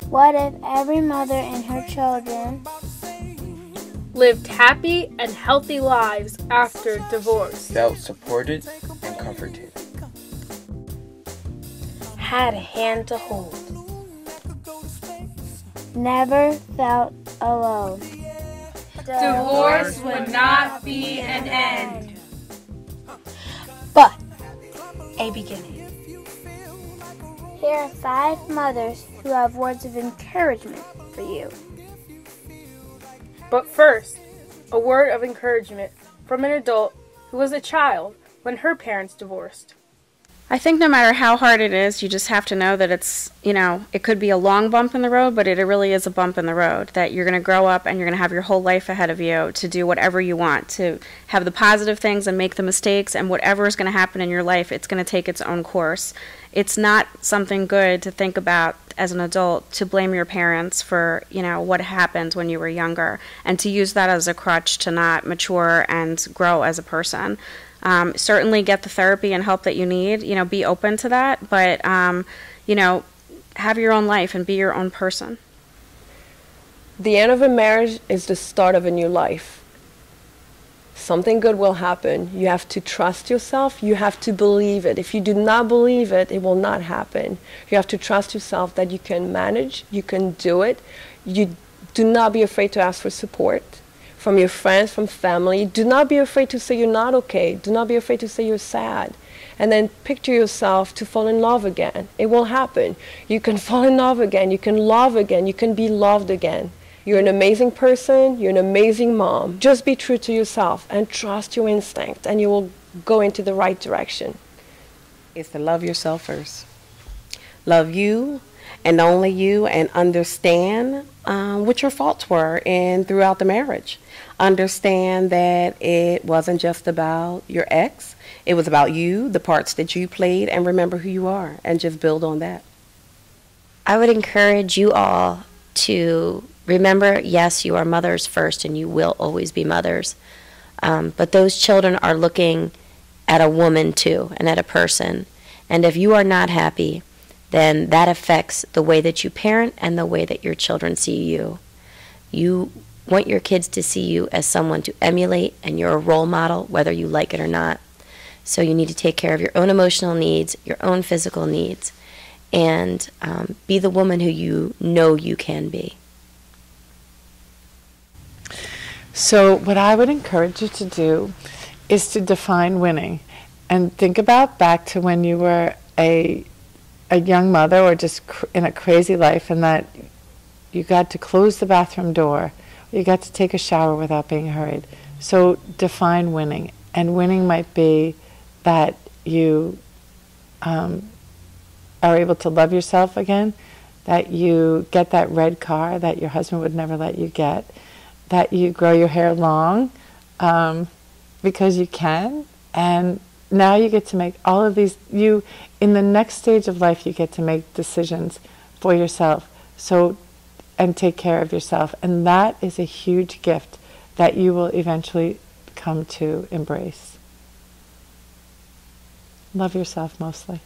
What if every mother and her children lived happy and healthy lives after divorce, felt supported and comforted, had a hand to hold, never felt alone? divorce would not be an end, but a beginning. Here are 5 mothers who have words of encouragement for you. But first, a word of encouragement from an adult who was a child when her parents divorced. I think no matter how hard it is, you just have to know that it's, it could be a long bump in the road, but it really is a bump in the road, that you're going to grow up and you're going to have your whole life ahead of you to do whatever you want, to have the positive things and make the mistakes, and whatever is going to happen in your life, it's going to take its own course. It's not something good to think about as an adult to blame your parents for, what happened when you were younger, and to use that as a crutch to not mature and grow as a person. Certainly get the therapy and help that you need, be open to that, but, have your own life and be your own person. The end of a marriage is the start of a new life. Something good will happen. You have to trust yourself. You have to believe it. If you do not believe it, it will not happen. You have to trust yourself that you can manage, you can do it. You do not be afraid to ask for support from your friends, from family. Do not be afraid to say you're not okay. Do not be afraid to say you're sad. And then picture yourself to fall in love again. It will happen. You can fall in love again. You can love again. You can be loved again. You're an amazing person. You're an amazing mom. Just be true to yourself and trust your instinct, and you will go into the right direction. It's to love yourself first. Love you and only you, and understand what your faults were and throughout the marriage. Understand that it wasn't just about your ex. It was about you, the parts that you played, and remember who you are, and just build on that. I would encourage you all to remember, yes, you are mothers first, and you will always be mothers. But those children are looking at a woman too, and at a person. And if you are not happy, then that affects the way that you parent and the way that your children see you. You want your kids to see you as someone to emulate, and you're a role model, whether you like it or not. So you need to take care of your own emotional needs, your own physical needs, and be the woman who you know you can be. So what I would encourage you to do is to define winning, and think about back to when you were a young mother, or just in a crazy life, and that you got to close the bathroom door, you got to take a shower without being hurried. So define winning, and winning might be that you are able to love yourself again, that you get that red car that your husband would never let you get, that you grow your hair long because you can, and now you get to make all of these, in the next stage of life, you get to make decisions for yourself, and take care of yourself, and that is a huge gift that you will eventually come to embrace. Love yourself mostly.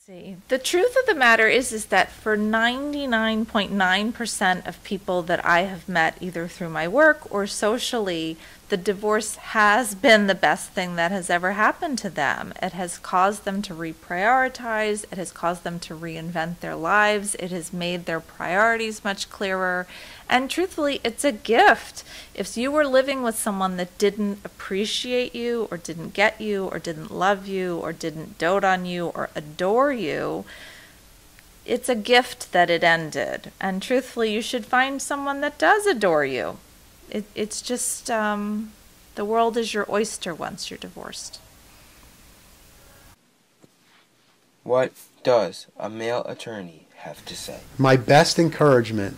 See, the truth of the matter is that for 99.9% of people that I have met, either through my work or socially, the divorce has been the best thing that has ever happened to them. It has caused them to reprioritize. It has caused them to reinvent their lives. It has made their priorities much clearer. And truthfully, it's a gift. If you were living with someone that didn't appreciate you, or didn't get you, or didn't love you, or didn't dote on you, or adore you, it's a gift that it ended. And truthfully, you should find someone that does adore you. It's just, the world is your oyster once you're divorced. What does a male attorney have to say? My best encouragement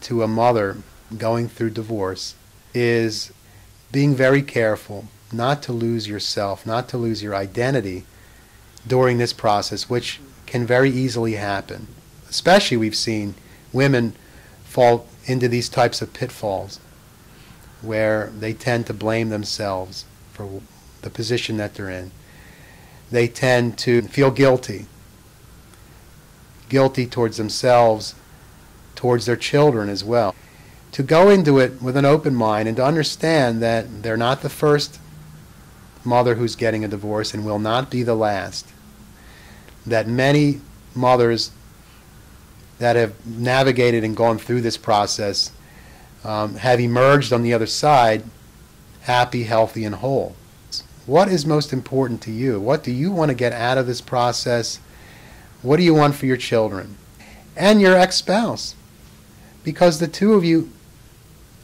to a mother going through divorce is being very careful not to lose yourself, not to lose your identity during this process, which can very easily happen. Especially, we've seen women fall into these types of pitfalls where they tend to blame themselves for the position that they're in. They tend to feel guilty. guilty towards themselves, towards their children as well. To go into it with an open mind and to understand that they're not the first mother who's getting a divorce and will not be the last. That many mothers that have navigated and gone through this process have emerged on the other side happy, healthy, and whole. What is most important to you? What do you want to get out of this process? What do you want for your children? And your ex-spouse. Because the two of you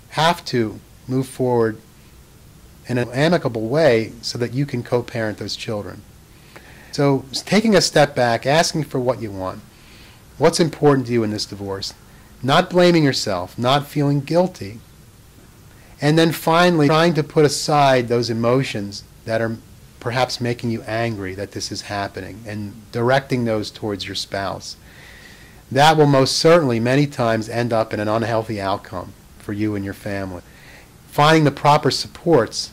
have to move forward in an amicable way so that you can co-parent those children. So taking a step back, asking for what you want. What's important to you in this divorce? Not blaming yourself, not feeling guilty. And then finally trying to put aside those emotions that are perhaps making you angry that this is happening and directing those towards your spouse. That will most certainly many times end up in an unhealthy outcome for you and your family. Finding the proper supports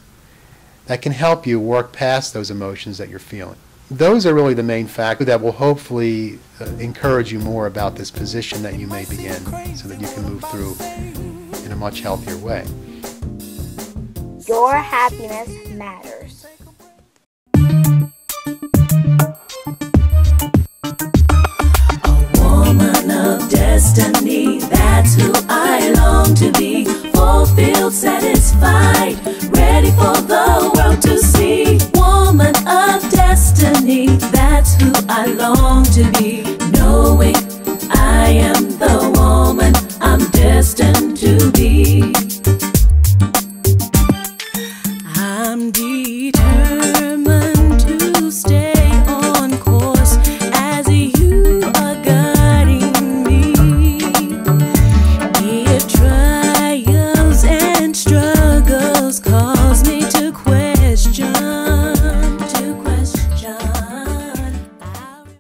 that can help you work past those emotions that you're feeling. Those are really the main factors that will hopefully encourage you more about this position that you may be in so that you can move through in a much healthier way. Your happiness matters.